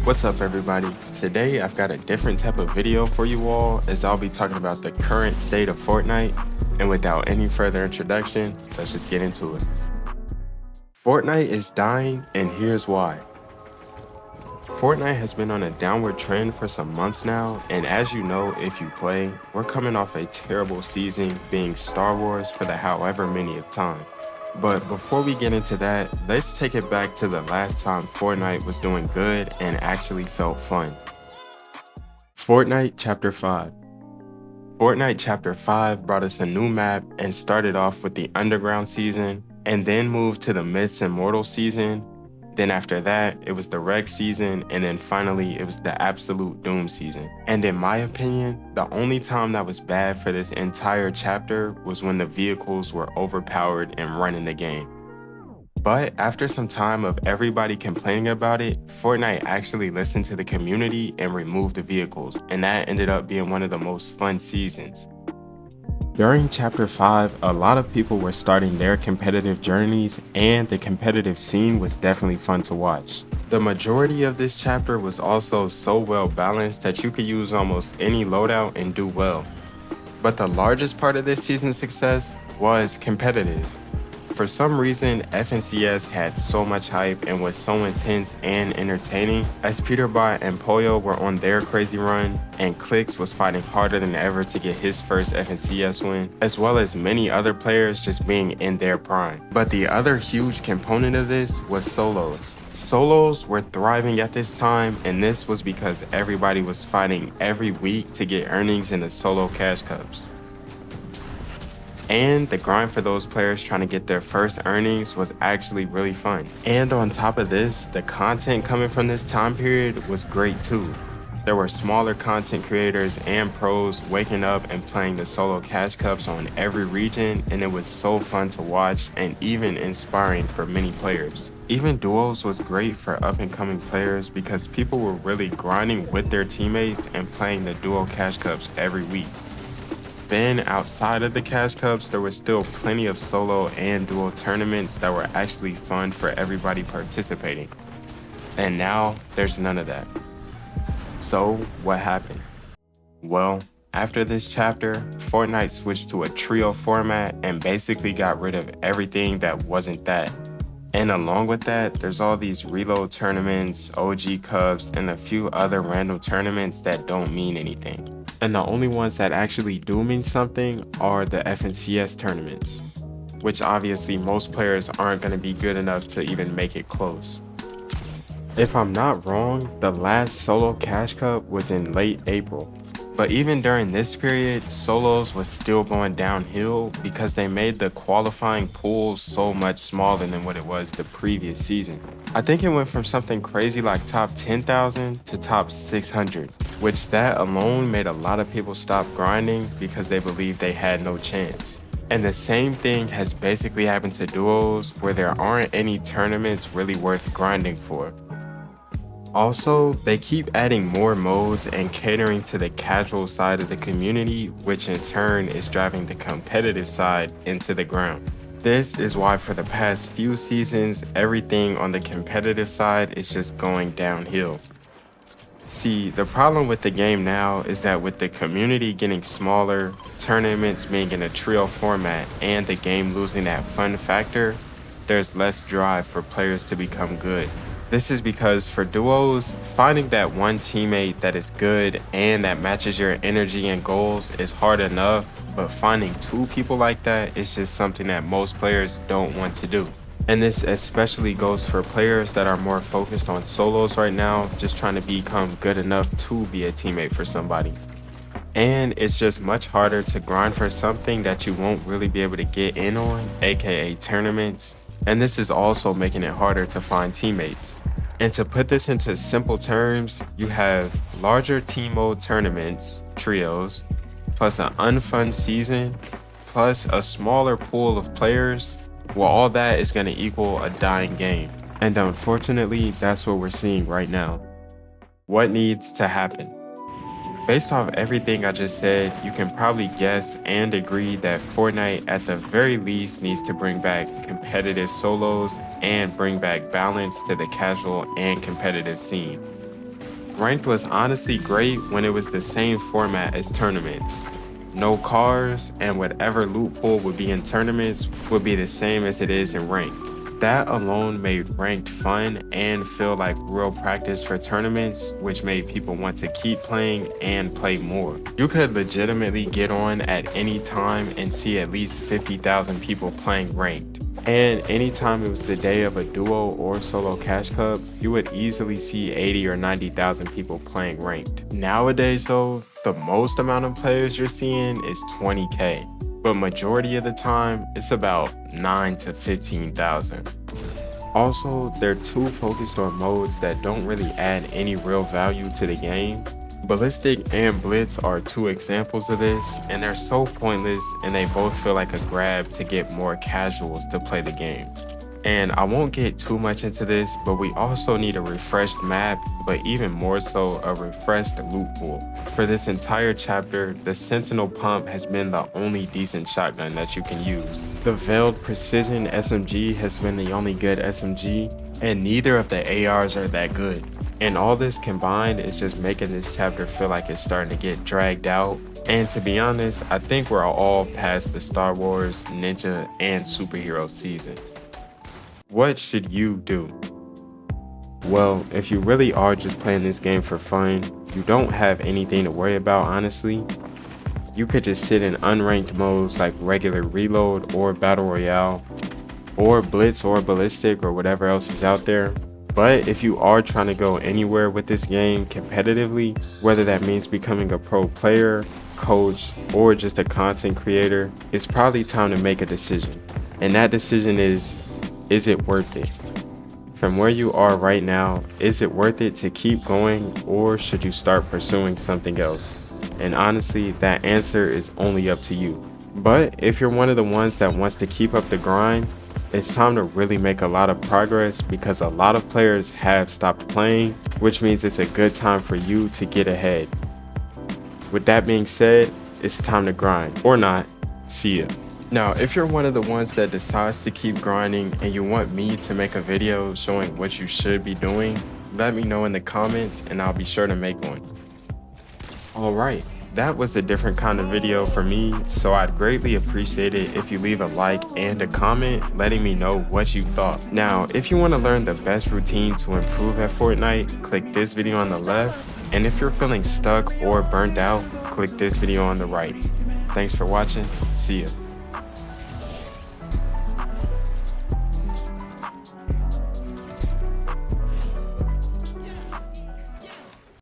What's up everybody? Today I've got a different type of video for you all as I'll be talking about the current state of Fortnite, and without any further introduction, let's just get into it. Fortnite is dying and here's why. Fortnite has been on a downward trend for some months now, and as you know if you play, we're coming off a terrible season being Star Wars for the however many of time. But before we get into that, let's take it back to the last time Fortnite was doing good and actually felt fun. Fortnite Chapter 5. Fortnite Chapter 5 brought us a new map and started off with the Underground season, and then moved to the Myths and Mortals season. Then after that, it was the Rcklss season, and then finally it was the Absolute Doom season. And in my opinion, the only time that was bad for this entire chapter was when the vehicles were overpowered and running the game. But after some time of everybody complaining about it, Fortnite actually listened to the community and removed the vehicles, and that ended up being one of the most fun seasons. During Chapter 5, a lot of people were starting their competitive journeys, and the competitive scene was definitely fun to watch. The majority of this chapter was also so well balanced that you could use almost any loadout and do well. But the largest part of this season's success was competitive. For some reason, FNCS had so much hype and was so intense and entertaining, as Peterbot and Pollo were on their crazy run, and Rcklss was fighting harder than ever to get his first FNCS win, as well as many other players just being in their prime. But the other huge component of this was solos. Solos were thriving at this time, and this was because everybody was fighting every week to get earnings in the solo cash cups. And the grind for those players trying to get their first earnings was actually really fun. And on top of this, the content coming from this time period was great too. There were smaller content creators and pros waking up and playing the solo cash cups on every region, and it was so fun to watch and even inspiring for many players. Even duos was great for up and coming players because people were really grinding with their teammates and playing the duo cash cups every week. Then outside of the cash cups, there was still plenty of solo and duo tournaments that were actually fun for everybody participating. And now there's none of that. So what happened? Well, after this chapter, Fortnite switched to a trio format and basically got rid of everything that wasn't that. And along with that, there's all these reload tournaments, OG Cups, and a few other random tournaments that don't mean anything. And the only ones that actually do mean something are the FNCS tournaments, which obviously most players aren't going to be good enough to even make it close. If I'm not wrong, the last solo cash cup was in late April. But even during this period, solos was still going downhill because they made the qualifying pools so much smaller than what it was the previous season. I think it went from something crazy like top 10,000 to top 600, which that alone made a lot of people stop grinding because they believed they had no chance. And the same thing has basically happened to duos where there aren't any tournaments really worth grinding for. Also, they keep adding more modes and catering to the casual side of the community, which in turn is driving the competitive side into the ground. This is why for the past few seasons, everything on the competitive side is just going downhill. See, the problem with the game now is that with the community getting smaller, tournaments being in a trio format, and the game losing that fun factor, there's less drive for players to become good. This is because for duos, finding that one teammate that is good and that matches your energy and goals is hard enough, but finding two people like that is just something that most players don't want to do. And this especially goes for players that are more focused on solos right now, just trying to become good enough to be a teammate for somebody. And it's just much harder to grind for something that you won't really be able to get in on, aka tournaments. And this is also making it harder to find teammates. And to put this into simple terms, you have larger team mode tournaments, trios, plus an unfun season, plus a smaller pool of players. Well, all that is going to equal a dying game. And unfortunately, that's what we're seeing right now. What needs to happen? Based off everything I just said, you can probably guess and agree that Fortnite at the very least needs to bring back competitive solos and bring back balance to the casual and competitive scene. Ranked was honestly great when it was the same format as tournaments. No cars, and whatever loot pool would be in tournaments would be the same as it is in ranked. That alone made ranked fun and feel like real practice for tournaments, which made people want to keep playing and play more. You could legitimately get on at any time and see at least 50,000 people playing ranked. And anytime it was the day of a duo or solo cash cup, you would easily see 80 or 90,000 people playing ranked. Nowadays though, the most amount of players you're seeing is 20K. But majority of the time, it's about 9 to 15,000. Also, they're too focused on modes that don't really add any real value to the game. Ballistic and Blitz are two examples of this, and they're so pointless and they both feel like a grab to get more casuals to play the game. And I won't get too much into this, but we also need a refreshed map, but even more so a refreshed loot pool. For this entire chapter, the Sentinel Pump has been the only decent shotgun that you can use. The Veiled Precision SMG has been the only good SMG, and neither of the ARs are that good. And all this combined is just making this chapter feel like it's starting to get dragged out. And to be honest, I think we're all past the Star Wars, Ninja, and superhero seasons. What should you do? Well, if you really are just playing this game for fun, you don't have anything to worry about, honestly. You could just sit in unranked modes like regular reload or battle royale, or blitz or ballistic or whatever else is out there. But if you are trying to go anywhere with this game competitively, whether that means becoming a pro player, coach, or just a content creator, it's probably time to make a decision. And that decision is it worth it? From where you are right now, is it worth it to keep going, or should you start pursuing something else? And honestly, that answer is only up to you. But if you're one of the ones that wants to keep up the grind, it's time to really make a lot of progress, because a lot of players have stopped playing, which means it's a good time for you to get ahead. With that being said, it's time to grind, or not. See ya. Now, if you're one of the ones that decides to keep grinding and you want me to make a video showing what you should be doing, let me know in the comments and I'll be sure to make one. Alright, that was a different kind of video for me, so I'd greatly appreciate it if you leave a like and a comment letting me know what you thought. Now, if you want to learn the best routine to improve at Fortnite, click this video on the left, and if you're feeling stuck or burnt out, click this video on the right. Thanks for watching, see ya.